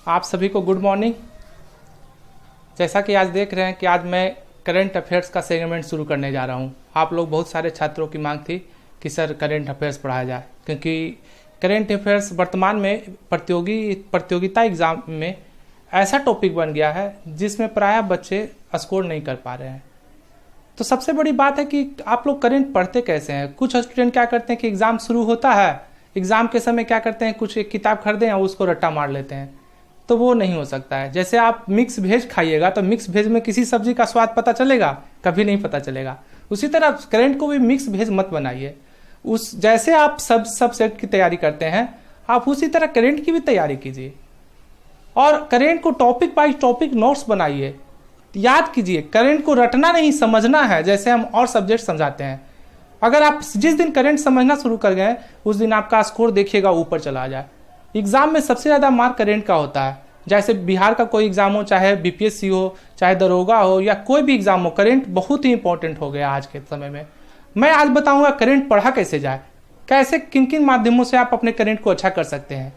आप सभी को गुड मॉर्निंग। जैसा कि आज देख रहे हैं कि आज मैं करंट अफेयर्स का सेगमेंट शुरू करने जा रहा हूं। आप लोग बहुत सारे छात्रों की मांग थी कि सर करंट अफेयर्स पढ़ाया जाए, क्योंकि करंट अफेयर्स वर्तमान में प्रतियोगिता एग्जाम में ऐसा टॉपिक बन गया है जिसमें प्रायः बच्चे स्कोर नहीं कर पा रहे हैं। तो सबसे बड़ी बात है कि आप लोग करंट पढ़ते कैसे हैं। कुछ स्टूडेंट क्या करते हैं कि एग्ज़ाम शुरू होता है, एग्ज़ाम के समय क्या करते हैं, कुछ एक किताब खरीदें और उसको रट्टा मार लेते हैं। तो वो नहीं हो सकता है। जैसे आप मिक्स वेज खाइएगा तो मिक्स वेज में किसी सब्जी का स्वाद पता चलेगा? कभी नहीं पता चलेगा। उसी तरह करंट को भी मिक्स वेज मत बनाइए। उस जैसे आप सब सब्जेक्ट की तैयारी करते हैं, आप उसी तरह करंट की भी तैयारी कीजिए और करंट को टॉपिक बाय टॉपिक नोट्स बनाइए। याद कीजिए, करंट को रटना नहीं, समझना है, जैसे हम और सब्जेक्ट समझाते हैं। अगर आप जिस दिन करंट समझना शुरू कर गए उस दिन आपका स्कोर देखिएगा ऊपर चला जाए। एग्जाम में सबसे ज़्यादा मार्क करंट का होता है। जैसे बिहार का कोई एग्जाम हो, चाहे बीपीएससी हो, चाहे दरोगा हो, या कोई भी एग्जाम हो, करंट बहुत ही इंपॉर्टेंट हो गया आज के समय में। मैं आज बताऊंगा करंट पढ़ा कैसे जाए, कैसे किन किन माध्यमों से आप अपने करंट को अच्छा कर सकते हैं।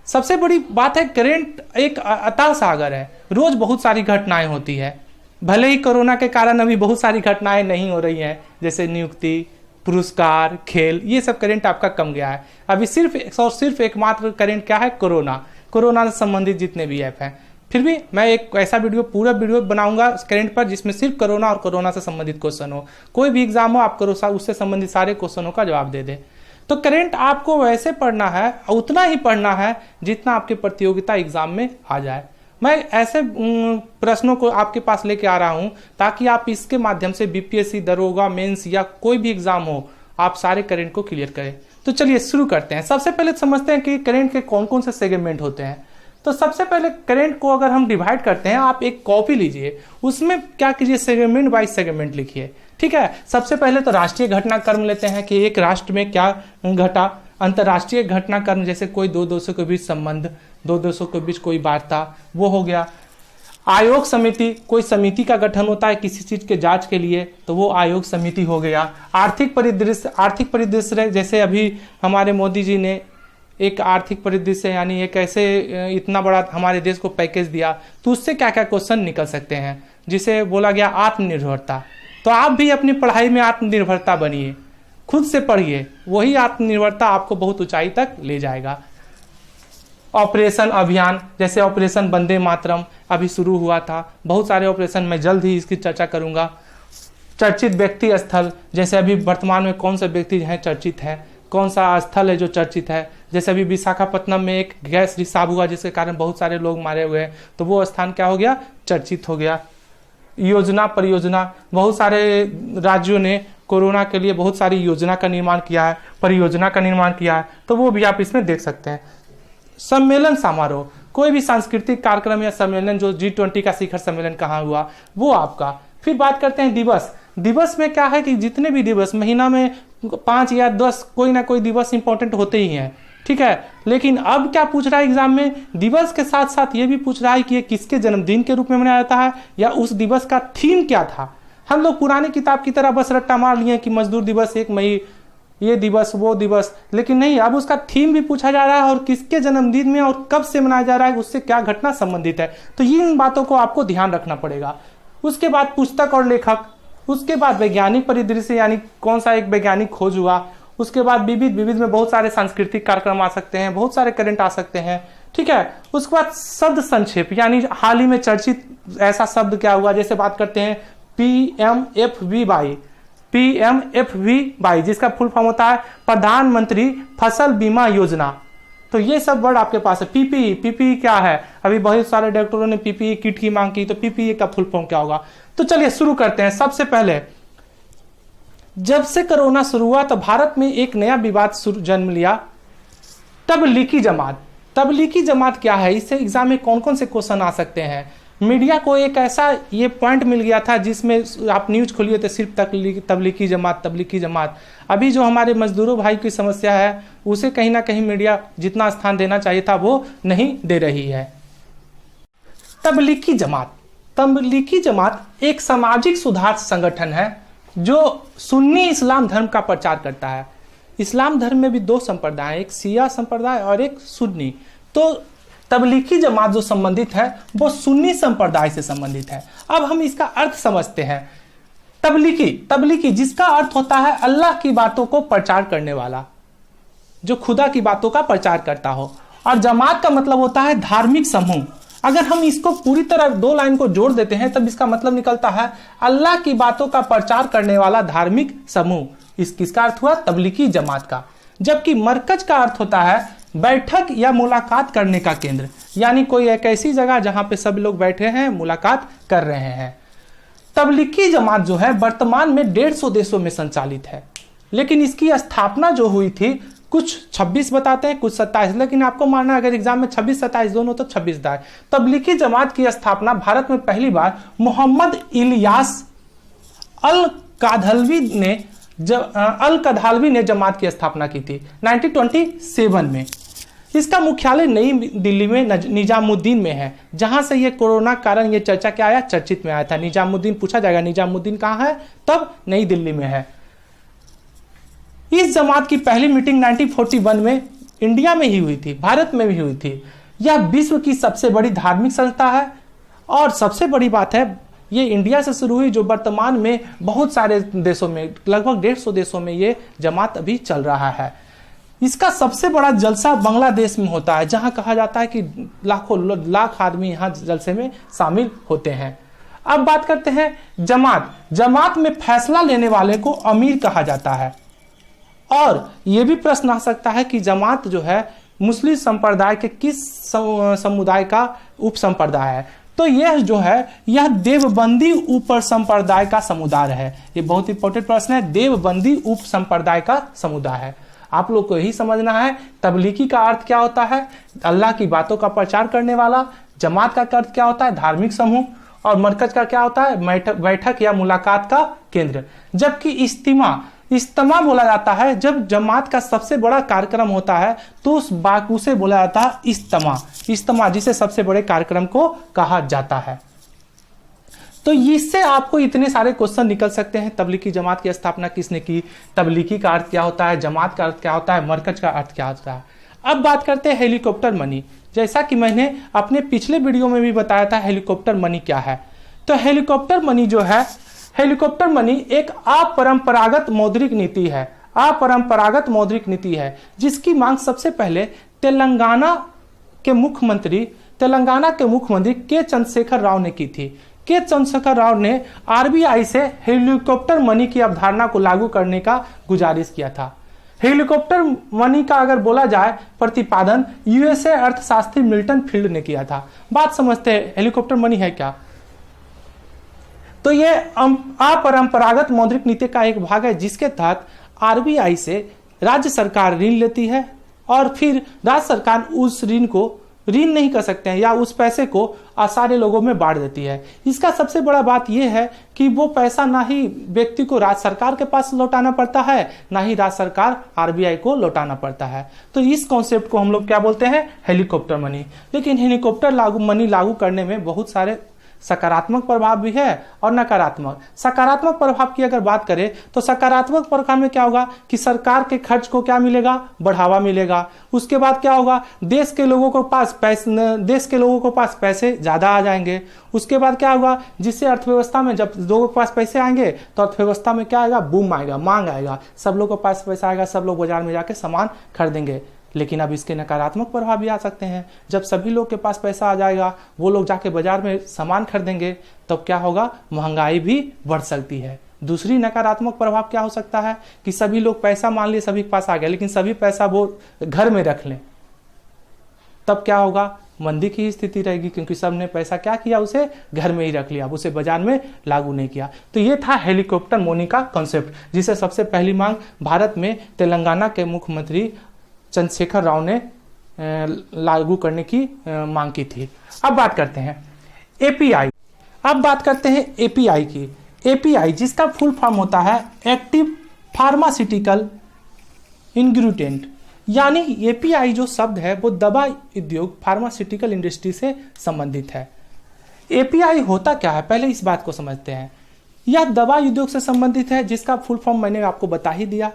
सबसे बड़ी बात है, करंट एक अथाह सागर है। रोज बहुत सारी घटनाएं होती है। भले ही कोरोना के कारण अभी बहुत सारी घटनाएं नहीं हो रही हैं, जैसे नियुक्ति, पुरस्कार, खेल, ये सब करंट आपका कम गया है। अभी सिर्फ और सिर्फ एकमात्र करंट क्या है? कोरोना से संबंधित जितने भी ऐप हैं। फिर भी मैं एक ऐसा पूरा वीडियो बनाऊंगा करंट पर जिसमें सिर्फ कोरोना और कोरोना से संबंधित क्वेश्चन हो। कोई भी एग्जाम हो, आप उससे संबंधित सारे क्वेश्चनों का जवाब दे दे। तो करंट आपको वैसे पढ़ना है, उतना ही पढ़ना है जितना आपके प्रतियोगिता एग्जाम में आ जाए। मैं ऐसे प्रश्नों को आपके पास लेके आ रहा हूं ताकि आप इसके माध्यम से बीपीएससी, दरोगा, मेंस या कोई भी एग्जाम हो, आप सारे करंट को क्लियर करें। तो चलिए शुरू करते हैं। सबसे पहले समझते हैं कि करंट के कौन कौन से सेगमेंट होते हैं। तो सबसे पहले करंट को अगर हम डिवाइड करते हैं, आप एक कॉपी लीजिए, उसमें क्या कीजिए, सेगमेंट बाय सेगमेंट लिखिए। ठीक है। सबसे पहले तो राष्ट्रीय घटनाक्रम लेते हैं कि एक राष्ट्र में क्या घटा। अंतर्राष्ट्रीय घटनाक्रम, जैसे कोई दो देशों के बीच संबंध, दो देशों के बीच कोई वार्ता, वो हो गया। आयोग समिति, कोई समिति का गठन होता है किसी चीज के जांच के लिए, तो वो आयोग समिति हो गया। आर्थिक परिदृश्य, जैसे अभी हमारे मोदी जी ने एक आर्थिक परिदृश्य यानी एक ऐसे इतना बड़ा हमारे देश को पैकेज दिया, तो उससे क्या क्या क्वेश्चन निकल सकते हैं, जिसे बोला गया आत्मनिर्भरता। तो आप भी अपनी पढ़ाई में आत्मनिर्भरता बनिए, खुद से पढ़िए, वही आत्मनिर्भरता आपको बहुत ऊंचाई तक ले जाएगा। ऑपरेशन अभियान, जैसे ऑपरेशन वंदे मातरम अभी शुरू हुआ था, बहुत सारे ऑपरेशन, मैं जल्द ही इसकी चर्चा करूंगा। चर्चित व्यक्ति स्थल, जैसे अभी वर्तमान में कौन सा व्यक्ति है चर्चित है, कौन सा स्थल है जो चर्चित है। जैसे अभी विशाखापट्टनम में एक गैस रिसाव हुआ जिसके कारण बहुत सारे लोग मारे हुए हैं, तो वो स्थान क्या हो गया? चर्चित हो गया। योजना, परियोजना, बहुत सारे राज्यों ने कोरोना के लिए बहुत सारी योजना का निर्माण किया है, परियोजना का निर्माण किया है, तो वो भी आप इसमें देख सकते हैं। सम्मेलन समारोह, कोई भी सांस्कृतिक कार्यक्रम या सम्मेलन, जो G20 का शिखर सम्मेलन कहाँ हुआ, वो आपका। फिर बात करते हैं दिवस में क्या है कि जितने भी दिवस, महीना में 5 या 10 कोई ना कोई दिवस इंपॉर्टेंट होते ही हैं। ठीक है। लेकिन अब क्या पूछ रहा है एग्जाम में? दिवस के साथ साथ ये भी पूछ रहा है कि ये किसके जन्मदिन के रूप में मनाया जाता है, या उस दिवस का थीम क्या था। हम लोग पुरानी किताब की तरह बस रट्टा मार लिए कि मजदूर दिवस 1 मई, ये दिवस, वो दिवस, लेकिन नहीं, अब उसका थीम भी पूछा जा रहा है और किसके जन्मदिन में और कब से मनाया जा रहा है, उससे क्या घटना संबंधित है। तो इन बातों को आपको ध्यान रखना पड़ेगा। उसके बाद पुस्तक और लेखक, उसके बाद वैज्ञानिक परिदृश्य, यानी कौन सा एक वैज्ञानिक खोज हुआ। उसके बाद विविध में बहुत सारे सांस्कृतिक कार्यक्रम आ सकते हैं, बहुत सारे करंट आ सकते हैं। ठीक है। उसके बाद शब्द संक्षेप, यानी हाल ही में चर्चित ऐसा शब्द क्या हुआ, जैसे बात करते हैं PMFBY, जिसका फुल फॉर्म होता है प्रधानमंत्री फसल बीमा योजना। तो ये सब वर्ड आपके पास है। पीपीई क्या है? अभी बहुत सारे डॉक्टरों ने पीपीई किट की मांग की, तो पीपीई का फुल फॉर्म क्या होगा। तो चलिए शुरू करते हैं। सबसे पहले, जब से कोरोना शुरू हुआ तो भारत में एक नया विवाद जन्म लिया, तबलीगी जमात क्या है, इससे एग्जाम में कौन कौन से क्वेश्चन आ सकते हैं। मीडिया को एक ऐसा ये पॉइंट मिल गया था जिसमें आप न्यूज खोलिए तो सिर्फ तबलीगी जमात। अभी जो हमारे मजदूरों भाई की समस्या है, उसे कहीं ना कहीं मीडिया जितना स्थान देना चाहिए था वो नहीं दे रही है। तबलीगी जमात एक सामाजिक सुधार संगठन है जो सुन्नी इस्लाम धर्म का प्रचार करता है। इस्लाम धर्म में भी 2 संप्रदाय, एक शिया संप्रदाय और एक सुन्नी। तो तबलीगी जमात जो संबंधित है वो सुन्नी संप्रदाय से संबंधित है। अब हम इसका अर्थ समझते हैं। तबलीगी जिसका अर्थ होता है अल्लाह की बातों को प्रचार करने वाला, जो खुदा की बातों का प्रचार करता हो, और जमात का मतलब होता है धार्मिक समूह। अगर हम इसको पूरी तरह दो लाइन को जोड़ देते हैं तब इसका मतलब निकलता है अल्लाह की बातों का प्रचार करने वाला धार्मिक समूह। किसका अर्थ हुआ? तबलीगी जमात का। जबकि मरकज का अर्थ होता है बैठक या मुलाकात करने का केंद्र, यानी कोई एक ऐसी जगह जहां पे सब लोग बैठे हैं, मुलाकात कर रहे हैं। तबलीगी जमात जो है वर्तमान में 150 देशों में संचालित है, लेकिन इसकी स्थापना जो हुई थी कुछ 26 बताते हैं, कुछ 27, लेकिन आपको मानना अगर एग्जाम में 26-27 दोनों तो 26 दाए। तबलीगी जमात की स्थापना भारत में पहली बार मोहम्मद इलियास अल कधालवी ने जमात की स्थापना की थी 1927 में। इसका मुख्यालय नई दिल्ली में निजामुद्दीन में है, जहां से ये कोरोना कारण ये चर्चा क्या आया, चर्चित में आया था। निजामुद्दीन पूछा जाएगा निजामुद्दीन कहां है, तब नई दिल्ली में है। इस जमात की पहली मीटिंग 1941 में इंडिया में ही हुई थी, भारत में भी हुई थी। यह विश्व की सबसे बड़ी धार्मिक संस्था है, और सबसे बड़ी बात है ये इंडिया से शुरू हुई, जो वर्तमान में बहुत सारे देशों में, लगभग 150 देशों में ये जमात अभी चल रहा है। इसका सबसे बड़ा जलसा बांग्लादेश में होता है, जहां कहा जाता है कि लाख आदमी यहां जलसे में शामिल होते हैं। अब बात करते हैं जमात में फैसला लेने वाले को अमीर कहा जाता है। और यह भी प्रश्न आ सकता है कि जमात जो है मुस्लिम संप्रदाय के किस समुदाय का उप संप्रदाय है, तो यह जो है यह देवबंदी उप संप्रदाय का समुदाय है। ये बहुत इंपॉर्टेंट प्रश्न है, देवबंदी उप संप्रदाय का समुदाय है। आप लोग को यही समझना है तबलीगी का अर्थ क्या होता है, अल्लाह की बातों का प्रचार करने वाला। जमात का अर्थ क्या होता है, धार्मिक समूह। और मरकज का क्या होता है, बैठक या मुलाकात का केंद्र। जबकि इज्तिमा बोला जाता है जब जमात का सबसे बड़ा कार्यक्रम होता है, तो उसे बोला जाता है इज्तिमा, जिसे सबसे बड़े कार्यक्रम को कहा जाता है। तो इससे आपको इतने सारे क्वेश्चन निकल सकते हैं। तबलीगी जमात की स्थापना किसने की, तबलीगी का अर्थ क्या होता है, जमात का अर्थ क्या होता है, मरकज का अर्थ क्या होता है। अब बात करते हैं हेलीकॉप्टर मनी। जैसा कि मैंने अपने पिछले वीडियो में भी बताया था हेलीकॉप्टर मनी क्या है। तो हेलीकॉप्टर मनी जो है, हेलीकॉप्टर मनी एक अपरंपरागत मौद्रिक नीति है, जिसकी मांग सबसे पहले तेलंगाना के मुख्यमंत्री के चंद्रशेखर राव ने की थी। के चंद्रशेखर राव ने आरबीआई से हेलीकॉप्टर मनी की अवधारणा को लागू करने का गुजारिश किया था। हेलीकॉप्टर मनी का अगर बोला जाए प्रतिपादन यूएसए अर्थशास्त्री मिल्टन फील्ड ने किया था। बात समझते हैं हेलीकॉप्टर मनी है क्या। तो ये अपरंपरागत मौद्रिक नीति का एक भाग है, जिसके तहत आरबीआई से राज्य सरकार ऋण लेती है, और फिर राज्य सरकार उस ऋण नहीं कर सकते हैं या उस पैसे को सारे लोगों में बांट देती है। इसका सबसे बड़ा बात यह है कि वो पैसा ना ही व्यक्ति को राज्य सरकार के पास लौटाना पड़ता है, ना ही राज्य सरकार आरबीआई को लौटाना पड़ता है। तो इस कॉन्सेप्ट को हम लोग क्या बोलते हैं, हेलीकॉप्टर मनी। लेकिन हेलीकॉप्टर मनी लागू करने में बहुत सारे सकारात्मक प्रभाव भी है और नकारात्मक। सकारात्मक प्रभाव की अगर बात करें तो सकारात्मक प्रभाव में क्या होगा कि सरकार के खर्च को क्या मिलेगा, बढ़ावा मिलेगा। उसके बाद क्या होगा, देश के लोगों को पास पैसे ज्यादा आ जाएंगे। उसके बाद क्या होगा, जिससे अर्थव्यवस्था में जब लोगों के पास पैसे आएंगे तो अर्थव्यवस्था में क्या आएगा, बूम आएगा, मांग आएगा, सब लोगों के पास पैसा आएगा, सब लोग बाजार में जाके सामान खरीदेंगे। लेकिन अब इसके नकारात्मक प्रभाव भी आ सकते हैं। जब सभी लोग के पास पैसा आ जाएगा, वो लोग जाके बाजार में सामान खरीदेंगे, तब क्या होगा, महंगाई भी बढ़ सकती है। दूसरी नकारात्मक प्रभाव क्या हो सकता है कि सभी लोग पैसा मान लिए सभी के पास आ गया, लेकिन सभी पैसा वो घर में रख लें, तब क्या होगा, मंदी की स्थिति रहेगी, क्योंकि सब ने पैसा क्या किया, उसे घर में ही रख लिया, उसे बाजार में लागू नहीं किया। तो ये था हेलीकॉप्टर मनी का कॉन्सेप्ट, जिसे सबसे पहली मांग भारत में तेलंगाना के मुख्यमंत्री चंद्रशेखर राव ने लागू करने की मांग की थी। अब बात करते हैं एपीआई। की एपीआई जिसका फुल फॉर्म होता है एक्टिव फार्मास्यूटिकल इंग्रेडिएंट, यानी एपीआई जो शब्द है वो दवा उद्योग फार्मास्यूटिकल इंडस्ट्री से संबंधित है। एपीआई होता क्या है, पहले इस बात को समझते हैं। यह दवा उद्योग से संबंधित है, जिसका फुल फॉर्म मैंने आपको बता ही दिया।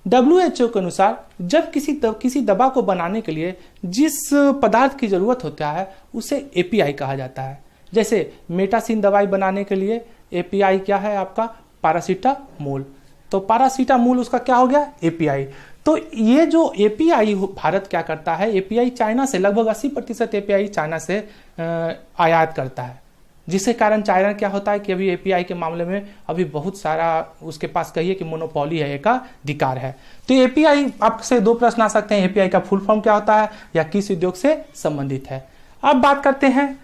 WHO के अनुसार जब किसी दवा को बनाने के लिए जिस पदार्थ की जरूरत होता है उसे API कहा जाता है। जैसे मेटासिन दवाई बनाने के लिए API क्या है आपका, पैरासीटामोल। तो पैरासीटामोल उसका क्या हो गया, API। तो ये जो API भारत क्या करता है, API चाइना से लगभग 80% API चाइना से आयात करता है, जिसके कारण चाइना क्या होता है कि अभी API के मामले में अभी बहुत सारा उसके पास कहिए कि मोनोपोली है, एकाधिकार है। तो API आपसे 2 प्रश्न आ सकते हैं, API का फुल फॉर्म क्या होता है या किस उद्योग से संबंधित है। अब बात करते हैं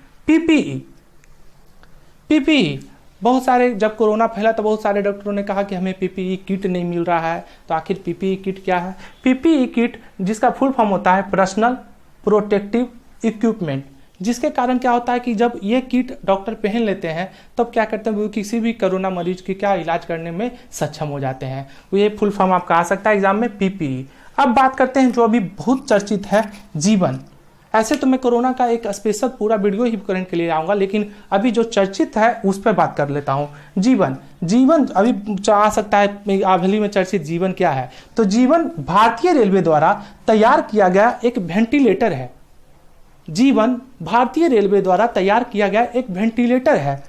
PPE। बहुत सारे, जब कोरोना फैला तो बहुत सारे डॉक्टरों ने कहा कि हमें PPE किट नहीं मिल रहा है। तो आखिर PPE किट क्या है? PPE किट जिसका फुल फॉर्म होता है पर्सनल प्रोटेक्टिव इक्विपमेंट, जिसके कारण क्या होता है कि जब ये किट डॉक्टर पहन लेते हैं तब क्या करते हैं, वो किसी भी कोरोना मरीज की क्या इलाज करने में सक्षम हो जाते हैं। तो ये फुल फॉर्म आपका आ सकता है एग्जाम में, PPE। अब बात करते हैं जो अभी बहुत चर्चित है, जीवन। ऐसे तो मैं कोरोना का एक स्पेशल पूरा वीडियो ही करंट के लिए आऊंगा, लेकिन अभी जो चर्चित है उस पर बात कर लेता हूं। जीवन अभी आ सकता है, हाल ही में चर्चित जीवन क्या है? तो जीवन भारतीय रेलवे द्वारा तैयार किया गया एक वेंटिलेटर है। जीवन भारतीय रेलवे द्वारा तैयार किया गया एक वेंटिलेटर है,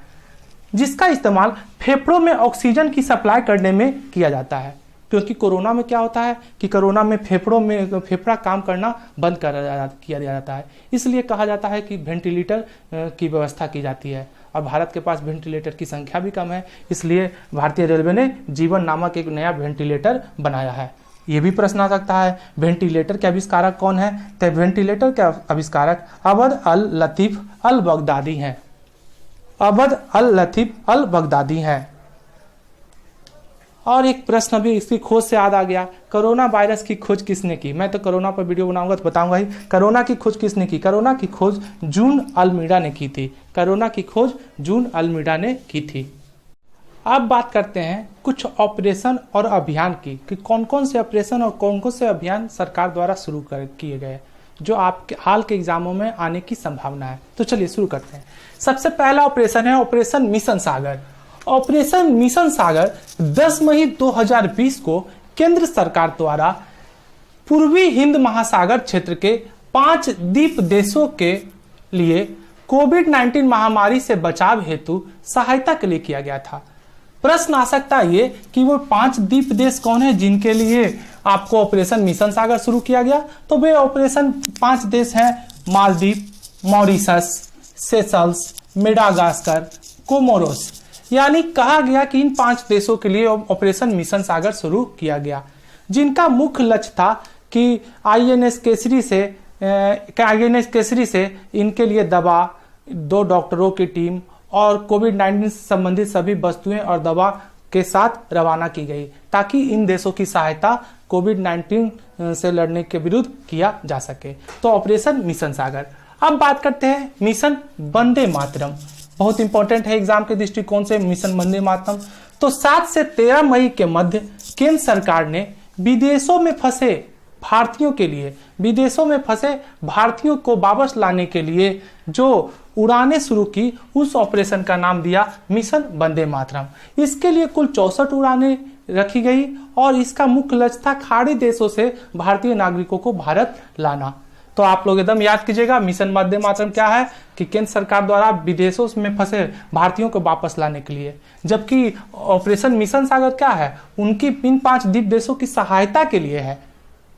जिसका इस्तेमाल फेफड़ों में ऑक्सीजन की सप्लाई करने में किया जाता है। क्योंकि कोरोना में क्या होता है कि कोरोना में फेफड़ा काम करना बंद किया जाता है, इसलिए कहा जाता है कि वेंटिलेटर की व्यवस्था की जाती है। और भारत के पास वेंटिलेटर की संख्या भी कम है, इसलिए भारतीय रेलवे ने जीवन नामक एक नया वेंटिलेटर बनाया है। ये भी प्रश्न आ सकता है, वेंटिलेटर के आविष्कारक कौन है? तो वेंटिलेटर के आविष्कारक अबद अल लतीफ अल बगदादी हैं। अबद अल लतीफ अल बगदादी हैं। और एक प्रश्न अभी इसकी खोज से याद आ गया, कोरोना वायरस की खोज किसने की? मैं तो कोरोना पर वीडियो बनाऊंगा तो बताऊंगा ही, कोरोना की खोज किसने की? कोरोना की खोज जून अल्मीडा ने की थी। कोरोना की खोज जून अल्मीडा ने की थी। अब बात करते हैं कुछ ऑपरेशन और अभियान की, कि कौन कौन से ऑपरेशन और कौन कौन से अभियान सरकार द्वारा शुरू किए गए, जो आपके हाल के एग्जामों में आने की संभावना है। तो चलिए शुरू करते हैं। सबसे पहला ऑपरेशन है ऑपरेशन मिशन सागर। ऑपरेशन मिशन सागर 10 मई 2020 को केंद्र सरकार द्वारा पूर्वी हिंद महासागर क्षेत्र के 5 द्वीप देशों के लिए कोविड-19 महामारी से बचाव हेतु सहायता के लिए किया गया था। प्रश्न आ सकता है ये कि वो 5 द्वीप देश कौन है जिनके लिए आपको ऑपरेशन मिशन सागर शुरू किया गया? तो वे ऑपरेशन 5 देश हैं, Maldives, Mauritius, Seychelles, Madagascar, Comoros. यानी कहा गया कि इन 5 देशों के लिए ऑपरेशन मिशन सागर शुरू किया गया, जिनका मुख्य लक्ष्य था कि INS केसरी से इनके लिए दवा, 2 डॉक्टरों की टीम और कोविड-19 से संबंधित सभी वस्तुएं और दवा के साथ रवाना की गई, ताकि इन देशों की सहायता कोविड-19 से लड़ने के विरुद्ध किया जा सके। तो ऑपरेशन मिशन सागर। अब बात करते हैं मिशन वंदे मातरम। बहुत इंपॉर्टेंट है एग्जाम के दृष्टिकोण से मिशन वंदे मातरम। तो 7 से 13 मई के मध्य केंद्र सरकार ने विदेशों में फंसे भारतीयों को वापस लाने के लिए जो उड़ानें शुरू की, उस ऑपरेशन का नाम दिया मिशन वंदे मातरम। इसके लिए कुल 64 उड़ानें रखी गई और इसका मुख्य लक्ष्य था खाड़ी देशों से भारतीय नागरिकों को भारत लाना। तो आप लोग एकदम याद कीजिएगा, मिशन वंदे मातरम क्या है कि केंद्र सरकार द्वारा विदेशों में फंसे भारतीयों को वापस लाने के लिए, जबकि ऑपरेशन मिशन सागर क्या है, उनकी इन 5 द्वीप देशों की सहायता के लिए है।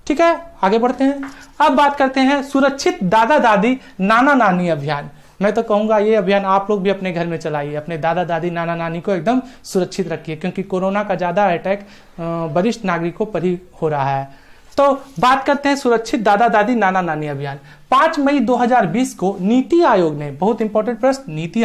ठीक है, आगे बढ़ते हैं। अब बात करते हैं सुरक्षित दादा दादी नाना नानी अभियान। मैं तो कहूंगा ये अभियान आप लोग भी अपने घर में चलाइए, अपने दादा दादी नाना नानी को एकदम सुरक्षित रखिए, क्योंकि कोरोना का ज्यादा अटैक वरिष्ठ नागरिकों पर ही हो रहा है। तो बात करते हैं सुरक्षित दादा दादी नाना नानी अभियान। 5 मई 2020 को नीति आयोग ने, बहुत इंपॉर्टेंट प्रश्न, नीति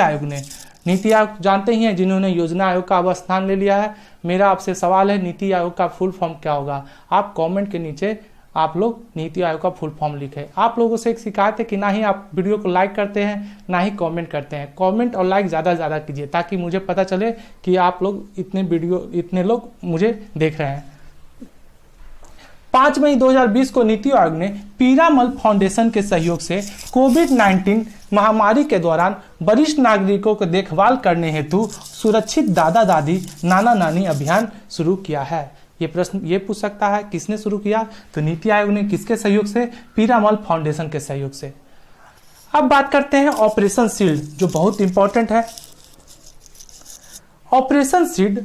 आयोग जानते ही हैं जिन्होंने योजना आयोग का अब स्थान ले लिया है। मेरा आपसे सवाल है, नीति आयोग का फुल फॉर्म क्या होगा? आप कमेंट के नीचे आप लोग नीति आयोग का फुल फॉर्म लिखें। आप लोगों से एक शिकायत है कि ना ही आप वीडियो को लाइक करते हैं ना ही कमेंट करते हैं। कमेंट और लाइक ज़्यादा कीजिए, ताकि मुझे पता चले कि आप लोग इतने लोग मुझे देख रहे हैं। 5 मई 2020 को नीति आयोग ने पीरामल फाउंडेशन के सहयोग से कोविड-19 महामारी के दौरान वरिष्ठ नागरिकों को देखभाल करने हेतु सुरक्षित दादा दादी नाना नानी अभियान शुरू किया है। ये प्रश्न ये पूछ सकता है किसने शुरू किया, तो नीति आयोग ने। किसके सहयोग से? पीरामल फाउंडेशन के सहयोग से। अब बात करते हैं ऑपरेशन शील्ड, जो बहुत इंपॉर्टेंट है। ऑपरेशन शील्ड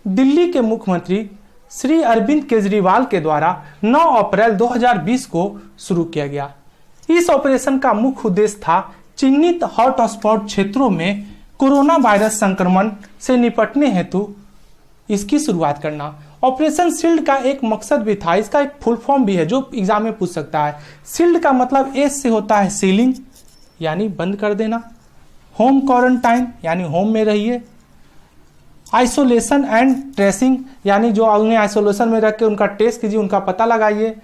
दिल्ली के मुख्यमंत्री श्री अरविंद केजरीवाल के द्वारा 9 अप्रैल 2020 को शुरू किया गया। इस ऑपरेशन का मुख्य उद्देश्य था चिन्हित हॉटस्पॉट क्षेत्रों में कोरोना वायरस संक्रमण से निपटने हेतु इसकी शुरुआत करना। ऑपरेशन शील्ड का एक मकसद भी था, इसका एक फुल फॉर्म भी है जो एग्जाम में पूछ सकता है। शील्ड का मतलब एस से होता है सीलिंग यानी बंद कर देना, होम क्वारंटाइन यानी होम में रहिए, आइसोलेशन एंड ट्रेसिंग यानी जो उन्हें आइसोलेशन में रख के उनका टेस्ट कीजिए, उनका पता लगाइए,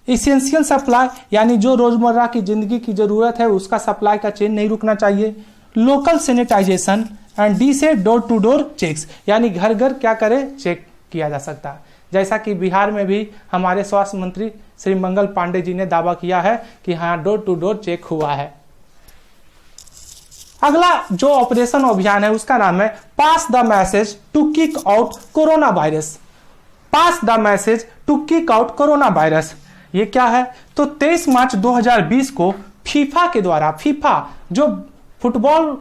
इसेंशियल सप्लाई यानी जो रोजमर्रा की जिंदगी की जरूरत है उसका सप्लाई का चेन नहीं रुकना चाहिए, लोकल सैनिटाइजेशन एंड डी से डोर टू डोर चेक्स यानी घर घर क्या करे चेक किया जा सकता है। जैसा कि बिहार में भी हमारे स्वास्थ्य मंत्री श्री मंगल पांडे जी ने दावा किया है कि हाँ डोर टू डोर चेक हुआ है। अगला जो ऑपरेशन अभियान है उसका नाम है pass the message to kick out corona virus. Pass the message to kick out corona virus ये क्या है? तो 23 मार्च 2020 को फीफा के द्वारा, फीफा जो फुटबॉल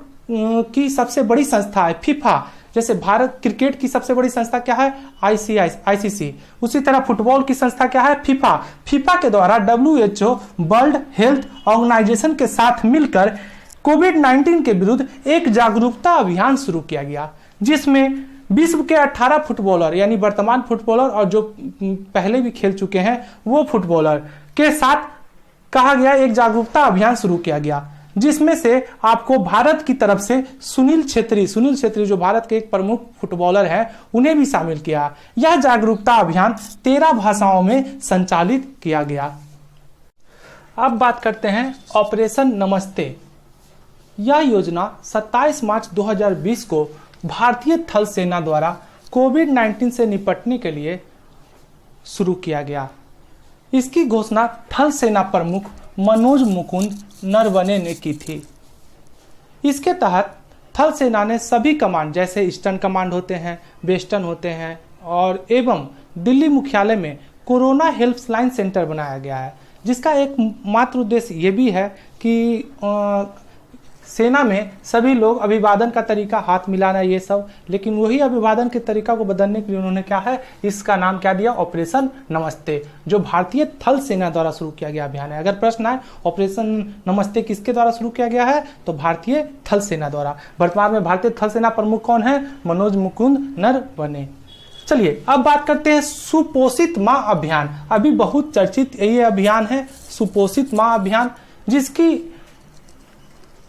की सबसे बड़ी संस्था है, फीफा जैसे भारत क्रिकेट की सबसे बड़ी संस्था क्या है? आईसीसी, उसी तरह फुटबॉल की संस्था क्या है? फीफा। फीफा के द्वारा WHO वर्ल्ड हेल्थ ऑर्गेनाइजेशन के साथ मिलकर कोविड-19 के विरुद्ध एक जागरूकता अभियान शुरू किया गया, जिसमें विश्व के 18 फुटबॉलर यानी वर्तमान फुटबॉलर और जो पहले भी खेल चुके हैं वो फुटबॉलर के साथ कहा गया एक जागरूकता अभियान शुरू किया गया, जिसमें से आपको भारत की तरफ से सुनील छेत्री जो भारत के एक प्रमुख फुटबॉलर हैं उन्हें भी शामिल किया। यह जागरूकता अभियान 13 भाषाओं में संचालित किया गया। अब बात करते हैं ऑपरेशन नमस्ते। यह योजना 27 मार्च 2020 को भारतीय थल सेना द्वारा कोविड-19 से निपटने के लिए शुरू किया गया। इसकी घोषणा थल सेना प्रमुख मनोज मुकुंद नरवणे ने की थी। इसके तहत थल सेना ने सभी कमांड जैसे ईस्टर्न कमांड होते हैं, वेस्टर्न होते हैं और एवं दिल्ली मुख्यालय में कोरोना हेल्पलाइन सेंटर बनाया गया है, जिसका एक मात्र उद्देश्य ये भी है कि सेना में सभी लोग अभिवादन का तरीका हाथ मिलाना ये सब, लेकिन वही अभिवादन के तरीका को बदलने के लिए उन्होंने क्या है इसका नाम क्या दिया? ऑपरेशन नमस्ते, जो भारतीय थल सेना द्वारा शुरू किया गया अभियान है। अगर प्रश्न आए ऑपरेशन नमस्ते किसके द्वारा शुरू किया गया है तो भारतीय थल सेना द्वारा। वर्तमान में भारतीय थल सेना प्रमुख कौन है? मनोज मुकुंद नरवणे। चलिए अब बात करते हैं सुपोषित माँ अभियान। अभी बहुत चर्चित ये अभियान है सुपोषित माँ अभियान,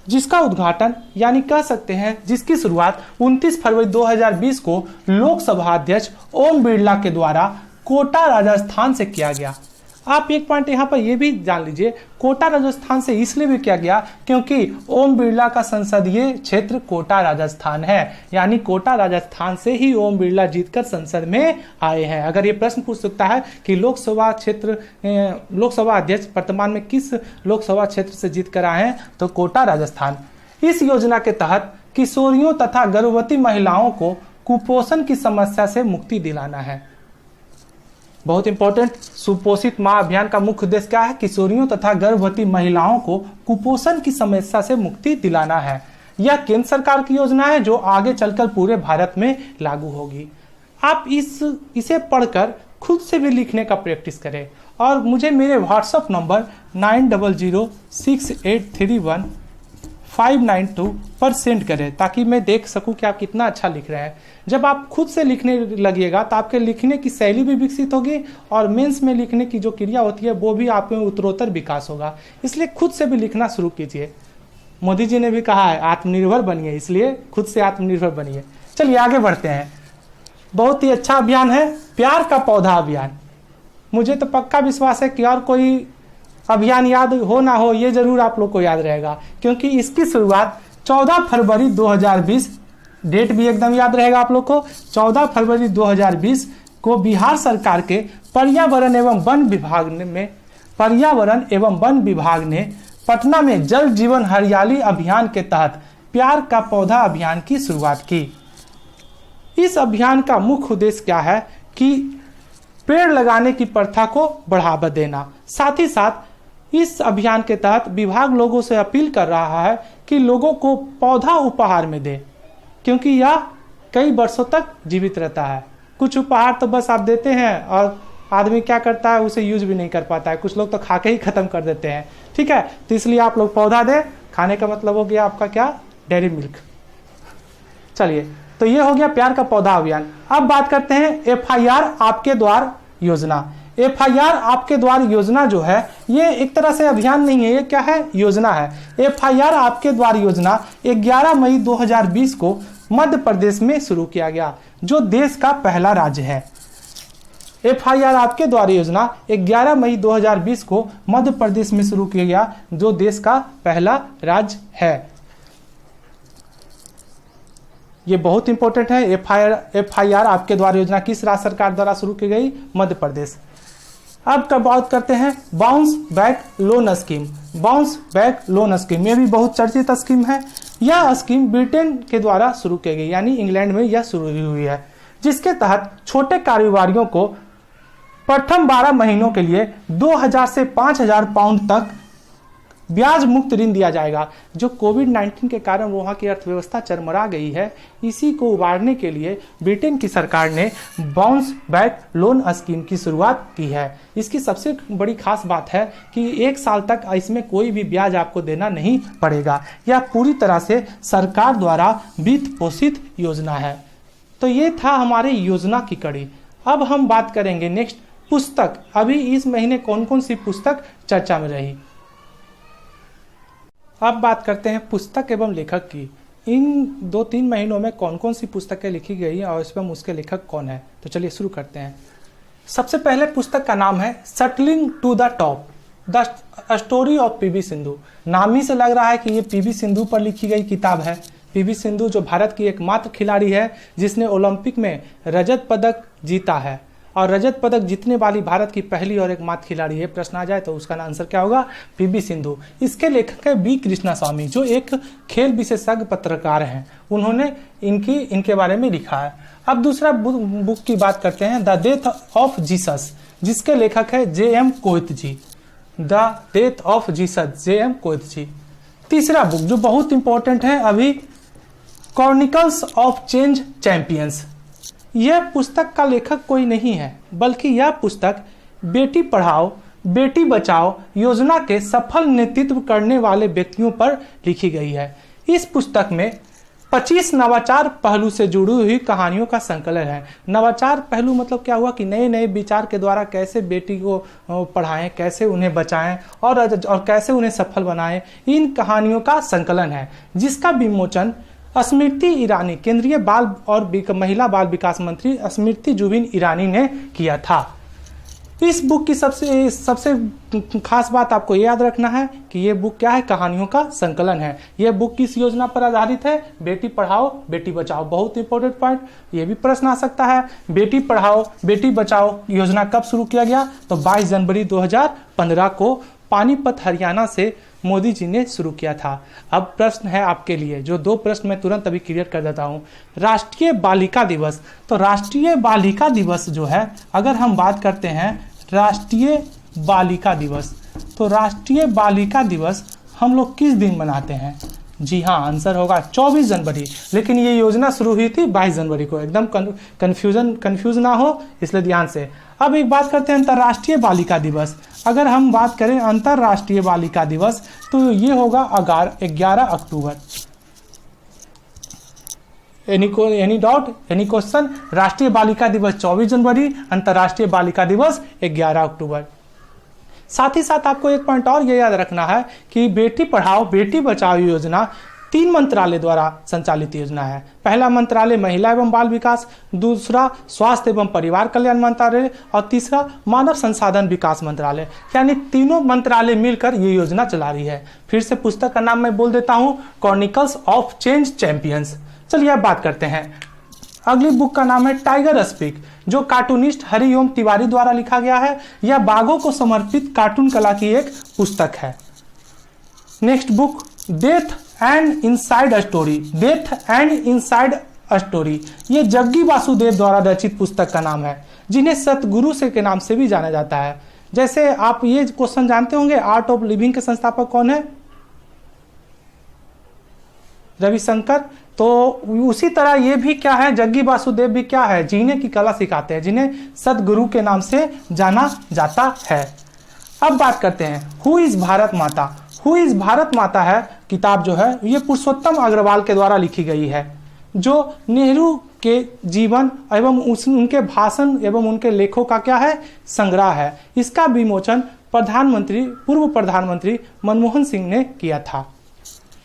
जिसका उद्घाटन यानी कह सकते हैं जिसकी शुरुआत 29 फरवरी 2020 को लोकसभा अध्यक्ष ओम बिरला के द्वारा कोटा राजस्थान से किया गया। आप एक पॉइंट यहाँ पर यह भी जान लीजिए, कोटा राजस्थान से इसलिए भी किया गया क्योंकि ओम बिरला का संसदीय क्षेत्र कोटा राजस्थान है, यानी कोटा राजस्थान से ही ओम बिरला जीतकर संसद में आए हैं। अगर ये प्रश्न पूछ सकता है कि लोकसभा अध्यक्ष वर्तमान में किस लोकसभा क्षेत्र से जीतकर आए हैं तो कोटा राजस्थान। इस योजना के तहत किशोरियों तथा गर्भवती महिलाओं को कुपोषण की समस्या से मुक्ति दिलाना है। बहुत इंपॉर्टेंट, सुपोषित माँ अभियान का मुख्य उद्देश्य क्या है? किशोरियों तथा गर्भवती महिलाओं को कुपोषण की समस्या से मुक्ति दिलाना है। यह केंद्र सरकार की योजना है जो आगे चलकर पूरे भारत में लागू होगी। आप इसे पढ़कर खुद से भी लिखने का प्रैक्टिस करें और मुझे मेरे व्हाट्सएप नंबर 9006831592 पर सेंड करें ताकि मैं देख सकूं कि आप कितना अच्छा लिख रहे हैं। जब आप खुद से लिखने लगिएगा तो आपके लिखने की शैली भी विकसित होगी और मेंस में लिखने की जो क्रिया होती है वो भी आप में उत्तरोत्तर विकास होगा। इसलिए खुद से भी लिखना शुरू कीजिए। मोदी जी ने भी कहा है आत्मनिर्भर बनिए, इसलिए खुद से आत्मनिर्भर बनिए। चलिए आगे बढ़ते हैं। बहुत ही अच्छा अभियान है प्यार का पौधा अभियान। मुझे तो पक्का विश्वास है कि और कोई अभियान याद हो ना हो ये जरूर आप लोग को याद रहेगा, क्योंकि इसकी शुरुआत 14 फरवरी 2020, डेट भी एकदम याद रहेगा आप लोग को, 14 फरवरी 2020 को बिहार सरकार के पर्यावरण एवं वन विभाग ने पटना में जल जीवन हरियाली अभियान के तहत प्यार का पौधा अभियान की शुरुआत की। इस अभियान का मुख्य उद्देश्य क्या है कि पेड़ लगाने की प्रथा को बढ़ावा देना। साथ ही साथ इस अभियान के तहत विभाग लोगों से अपील कर रहा है कि लोगों को पौधा उपहार में दे, क्योंकि यह कई वर्षों तक जीवित रहता है। कुछ उपहार तो बस आप देते हैं और आदमी क्या करता है, उसे यूज भी नहीं कर पाता है। कुछ लोग तो खा के ही खत्म कर देते हैं। ठीक है, तो इसलिए आप लोग पौधा दें। खाने का मतलब हो गया आपका क्या, डेयरी मिल्क। चलिए, तो ये हो गया प्यार का पौधा अभियान। अब बात करते हैं FIR आपके द्वार योजना। FIR आपके द्वार योजना जो है, ये एक तरह से अभियान नहीं है, ये क्या है, योजना है। FIR आपके द्वार योजना 11 मई 2020 को मध्य प्रदेश में शुरू किया गया, जो देश का पहला राज्य है। FIR आपके द्वार योजना 11 मई 2020 को मध्य प्रदेश में शुरू किया गया, जो देश का पहला राज्य है। ये बहुत इंपॉर्टेंट है। FIR आपके द्वार योजना किस राज्य सरकार द्वारा शुरू की गई, मध्य प्रदेश। अब कब बात करते हैं bounce back loan scheme. Bounce back loan scheme, ये भी बहुत चर्चित स्कीम है। यह स्कीम ब्रिटेन के द्वारा शुरू की गई, यानी इंग्लैंड में यह शुरू हुई है, जिसके तहत छोटे कारोबारियों को प्रथम 12 महीनों के लिए 2000 से 5000 पाउंड तक ब्याज मुक्त ऋण दिया जाएगा। जो कोविड-19 के कारण वहाँ की अर्थव्यवस्था चरमरा गई है, इसी को उबारने के लिए ब्रिटेन की सरकार ने बाउंस बैक लोन स्कीम की शुरुआत की है। इसकी सबसे बड़ी खास बात है कि 1 साल तक इसमें कोई भी ब्याज आपको देना नहीं पड़ेगा। यह पूरी तरह से सरकार द्वारा वित्त पोषित योजना है। तो ये था हमारे योजना की कड़ी। अब हम बात करेंगे नेक्स्ट पुस्तक। अभी इस महीने कौन कौन सी पुस्तक चर्चा में रही। अब बात करते हैं पुस्तक एवं लेखक की। इन 2-3 महीनों में कौन कौन सी पुस्तकें लिखी गई हैं और इसमें उसके लेखक कौन है, तो चलिए शुरू करते हैं। सबसे पहले पुस्तक का नाम है shuttling to the top, the story of PV Sindhu. नाम ही से लग रहा है कि ये PV सिंधु पर लिखी गई किताब है। PV सिंधु जो भारत की एकमात्र खिलाड़ी है जिसने ओलंपिक में रजत पदक जीता है, और रजत पदक जीतने वाली भारत की पहली और एकमात्र खिलाड़ी है। प्रश्न आ जाए तो उसका आंसर क्या होगा, PV सिंधु। इसके लेखक है B कृष्णास्वामी, जो एक खेल विशेषज्ञ पत्रकार हैं। उन्होंने इनके बारे में लिखा है। अब दूसरा बुक की बात करते हैं, द डेथ ऑफ जीसस, जिसके लेखक है JM Coetzee. The death of Jesus, JM Coetzee. तीसरा बुक जो बहुत इंपॉर्टेंट है अभी, क्रॉनिकल्स ऑफ चेंज चैंपियंस। यह पुस्तक का लेखक कोई नहीं है, बल्कि यह पुस्तक बेटी पढ़ाओ बेटी बचाओ योजना के सफल नेतृत्व करने वाले व्यक्तियों पर लिखी गई है। इस पुस्तक में 25 नवाचार पहलू से जुड़ी हुई कहानियों का संकलन है। नवाचार पहलू मतलब क्या हुआ कि नए नए विचार के द्वारा कैसे बेटी को पढ़ाएं, कैसे उन्हें बचाएं और कैसे उन्हें सफल बनाएं, इन कहानियों का संकलन है, जिसका विमोचन स्मृति ईरानी, केंद्रीय बाल और महिला बाल विकास मंत्री स्मृति जुबिन ईरानी ने किया था। इस बुक की सबसे खास बात आपको याद रखना है कि ये बुक क्या है, कहानियों का संकलन है। यह बुक किस योजना पर आधारित है, बेटी पढ़ाओ बेटी बचाओ। बहुत इंपॉर्टेंट पॉइंट, ये भी प्रश्न आ सकता है। बेटी पढ़ाओ बेटी बचाओ योजना कब शुरू किया गया, तो 22 जनवरी 2015 को पानीपत हरियाणा से मोदी जी ने शुरू किया था। अब प्रश्न है आपके लिए, जो 2 प्रश्न मैं तुरंत अभी क्लियर कर देता हूं। राष्ट्रीय बालिका दिवस, तो राष्ट्रीय बालिका दिवस जो है, अगर हम बात करते हैं राष्ट्रीय बालिका दिवस, तो राष्ट्रीय बालिका दिवस हम लोग किस दिन मनाते हैं? जी हाँ, आंसर होगा 24 जनवरी। लेकिन ये योजना शुरू हुई थी 22 जनवरी को। एकदम कंफ्यूज ना हो, इसलिए ध्यान से। अब एक बात करते हैं अंतर्राष्ट्रीय बालिका दिवस। अगर हम बात करें अंतर्राष्ट्रीय बालिका दिवस, तो ये होगा 11 अक्टूबर। Any doubt, any question? राष्ट्रीय बालिका दिवस 24 जनवरी, अंतर्राष्ट्रीय बालिका दिवस 11 अक्टूबर। साथ ही साथ आपको एक पॉइंट और ये याद रखना है कि बेटी पढ़ाओ बेटी बचाओ योजना 3 मंत्रालय द्वारा संचालित योजना है। पहला मंत्रालय महिला एवं बाल विकास, दूसरा स्वास्थ्य एवं परिवार कल्याण मंत्रालय और तीसरा मानव संसाधन विकास मंत्रालय, यानी तीनों मंत्रालय मिलकर ये योजना चला रही है। फिर से पुस्तक का नाम मैं बोल देता हूँ, क्रॉनिकल्स ऑफ चेंज चैंपियंस। चलिए अब बात करते हैं। अगली बुक का नाम है टाइगर स्पीक। जो कार्टूनिस्ट हरिओम तिवारी द्वारा लिखा गया है, या बाघों को समर्पित कार्टून कला की एक पुस्तक है। Next book death and inside a story, death and inside a story, ये जग्गी वासुदेव द्वारा रचित पुस्तक का नाम है, जिन्हें सतगुरु से के नाम से भी जाना जाता है। जैसे आप ये क्वेश्चन जानते होंगे, आर्ट ऑफ लिविंग के संस्थापक कौन है? रविशंकर। तो उसी तरह ये भी क्या है, जग्गी वासुदेव भी क्या है, जीने की कला सिखाते हैं, जिन्हें सतगुरु के नाम से जाना जाता है। अब बात करते हैं हु इज भारत माता। हु इज भारत माता है किताब जो है, ये पुरुषोत्तम अग्रवाल के द्वारा लिखी गई है, जो नेहरू के जीवन एवं उनके भाषण एवं उनके लेखों का क्या है, संग्रह है। इसका विमोचन पूर्व प्रधानमंत्री मनमोहन सिंह ने किया था।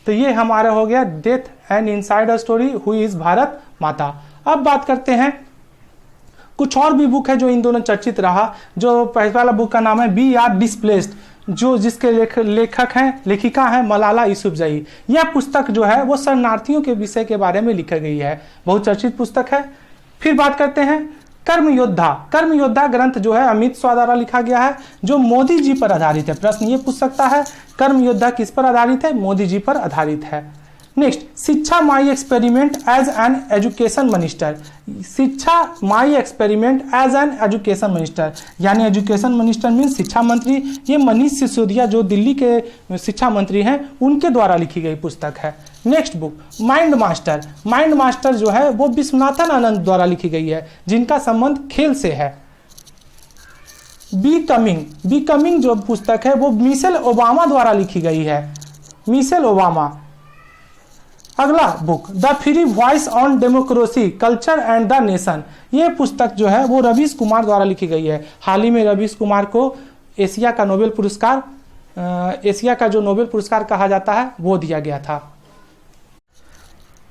तो ये हमारा हो गया death and inside a story, who is Bharat माता। अब बात करते हैं कुछ और भी बुक है जो इन दोनों चर्चित रहा। जो पहला बुक का नाम है बी आर डिस्प्लेस्ड, जो जिसके लेखिका हैं मलाला यूसुफजई। यह पुस्तक जो है वो शरणार्थियों के विषय के बारे में लिखी गई है, बहुत चर्चित पुस्तक है। फिर बात करते हैं कर्म योद्धा। कर्म योद्धा ग्रंथ जो है अमित शाह द्वारा लिखा गया है, जो मोदी जी पर आधारित है। प्रश्न ये पूछ सकता है कर्म योद्धा किस पर आधारित है? मोदी जी पर आधारित है। Next Shiksha my experiment as an education minister. Shiksha my experiment as an education minister, यानी एजुकेशन मिनिस्टर मीन शिक्षा मंत्री। ये मनीष सिसोदिया जो दिल्ली के शिक्षा मंत्री हैं उनके द्वारा लिखी गई पुस्तक है। Next book mind master. Mind master जो है वो विश्वनाथन आनंद द्वारा लिखी गई है, जिनका संबंध खेल से है। बी कमिंग जो पुस्तक है वो मिशेल ओबामा द्वारा लिखी गई है, मिशेल ओबामा। अगला book the free voice on democracy culture and the nation. ये पुस्तक जो है वो रवीश कुमार द्वारा लिखी गई है। हाल ही में रवीश कुमार को एशिया का नोबेल पुरस्कार, एशिया का जो नोबेल पुरस्कार कहा जाता है वो दिया गया था।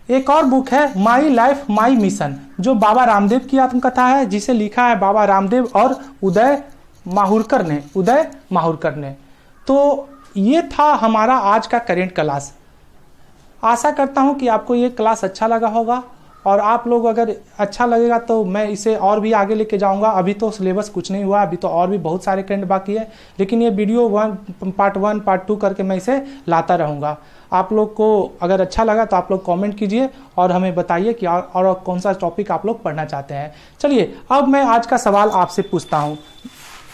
एक और बुक है माई लाइफ माई मिशन, जो बाबा रामदेव की आत्मकथा है, जिसे लिखा है बाबा रामदेव और उदय माहुरकर ने। तो ये था हमारा आज का करेंट क्लास। आशा करता हूं कि आपको ये क्लास अच्छा लगा होगा, और आप लोग अगर अच्छा लगेगा तो मैं इसे और भी आगे लेके जाऊंगा। अभी तो सिलेबस कुछ नहीं हुआ, अभी तो और भी बहुत सारे करंट बाकी है, लेकिन ये वीडियो पार्ट 1 पार्ट 2 करके मैं इसे लाता रहूंगा। आप लोग को अगर अच्छा लगा तो आप लोग कमेंट कीजिए और हमें बताइए कि और कौन सा टॉपिक आप लोग पढ़ना चाहते हैं। चलिए अब मैं आज का सवाल आपसे पूछता हूँ,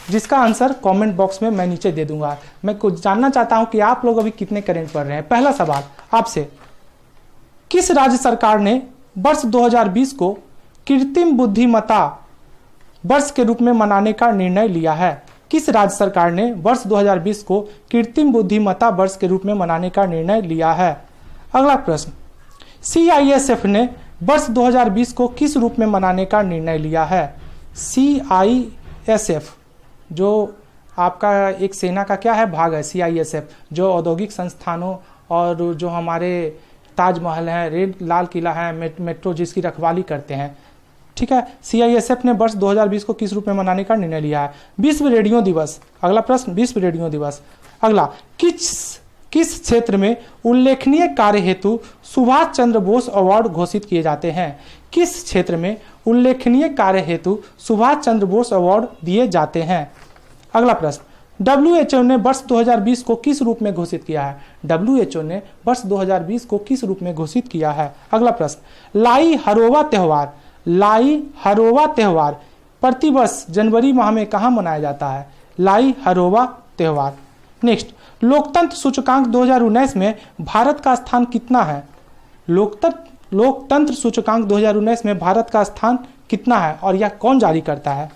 जिसका आंसर कमेंट बॉक्स में मैं नीचे दे दूंगा। मैं कुछ जानना चाहता हूं कि आप लोग अभी कितने करंट पढ़ रहे हैं। पहला सवाल आपसे, किस राज्य सरकार ने वर्ष 2020 को कृत्रिम बुद्धिमत्ता वर्ष के रूप में मनाने का निर्णय लिया है? किस राज्य सरकार ने वर्ष 2020 को कृत्रिम बुद्धिमत्ता वर्ष के रूप में मनाने का निर्णय लिया है? अगला प्रश्न, CISF ने वर्ष 2020 को किस रूप में मनाने का निर्णय लिया है? CISF जो आपका एक सेना का क्या है भाग है, CISF जो औद्योगिक संस्थानों और जो हमारे ताजमहल है, रेड लाल किला है, मेट्रो जिसकी रखवाली करते हैं, ठीक है। CISF ने वर्ष 2020 को किस रूप में मनाने का निर्णय लिया है? विश्व रेडियो दिवस। अगला प्रश्न, विश्व रेडियो दिवस। अगला, किस क्षेत्र में उल्लेखनीय कार्य हेतु सुभाष चंद्र बोस अवार्ड घोषित किए जाते हैं? किस क्षेत्र में उल्लेखनीय कार्य हेतु सुभाष चंद्र बोस अवार्ड दिए जाते हैं? अगला प्रश्न, WHO ने वर्ष 2020 को किस रूप में घोषित किया है? WHO ने वर्ष 2020 को किस रूप में घोषित किया है? अगला प्रश्न, लाई हरोवा त्योहार प्रतिवर्ष जनवरी माह में कहाँ मनाया जाता है? लाई हरोवा त्योहार। नेक्स्ट, लोकतंत्र सूचकांक 2019 में भारत का स्थान कितना है? लोकतंत्र सूचकांक 2019 में भारत का स्थान कितना है और यह कौन जारी करता है?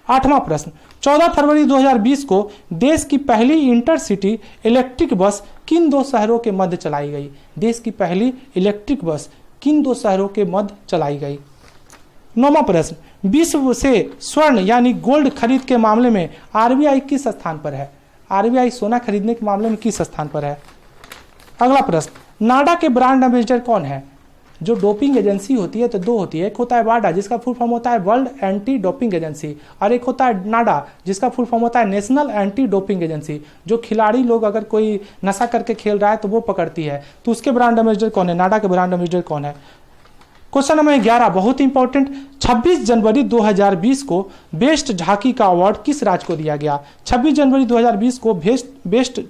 आठवां प्रश्न, 14 फरवरी 2020 को देश की पहली इंटरसिटी इलेक्ट्रिक बस किन दो शहरों के मध्य चलाई गई? देश की पहली इलेक्ट्रिक बस किन दो शहरों के मध्य चलाई गई? नौवां प्रश्न, विश्व से स्वर्ण यानी गोल्ड खरीद के मामले में RBI किस स्थान पर है? RBI सोना खरीदने के मामले में किस स्थान पर है? अगला प्रश्न, नाडा के ब्रांड एम्बेसडर कौन है? जो डोपिंग एजेंसी होती है तो दो होती है, एक होता है वाडा जिसका फुल फॉर्म होता है वर्ल्ड एंटी डोपिंग एजेंसी, और एक होता है नाडा जिसका फुल फॉर्म होता है नेशनल एंटी डोपिंग एजेंसी। जो खिलाड़ी लोग अगर कोई नशा करके खेल रहा है तो वो पकड़ती है, तो उसके ब्रांड एम्बेसडर कौन है? नाडा के ब्रांड एम्बेसडर कौन है? क्वेश्चन नंबर 11 बहुत इंपॉर्टेंट, 26 जनवरी 2020 को बेस्ट झांकी का अवार्ड किस राज्य को दिया गया? 26 जनवरी 2020 को बेस्ट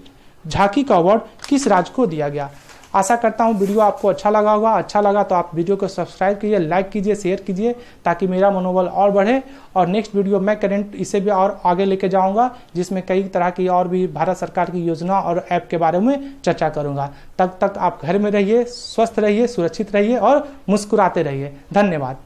झांकी का अवार्ड किस राज्य को दिया गया? आशा करता हूं वीडियो आपको अच्छा लगा होगा। अच्छा लगा तो आप वीडियो को सब्सक्राइब कीजिए, लाइक कीजिए, शेयर कीजिए ताकि मेरा मनोबल और बढ़े। और नेक्स्ट वीडियो मैं करंट इसे भी और आगे लेके जाऊंगा, जिसमें कई तरह की और भी भारत सरकार की योजना और ऐप के बारे में चर्चा करूंगा। तब तक आप घर में रहिए, स्वस्थ रहिए, सुरक्षित रहिए और मुस्कुराते रहिए। धन्यवाद।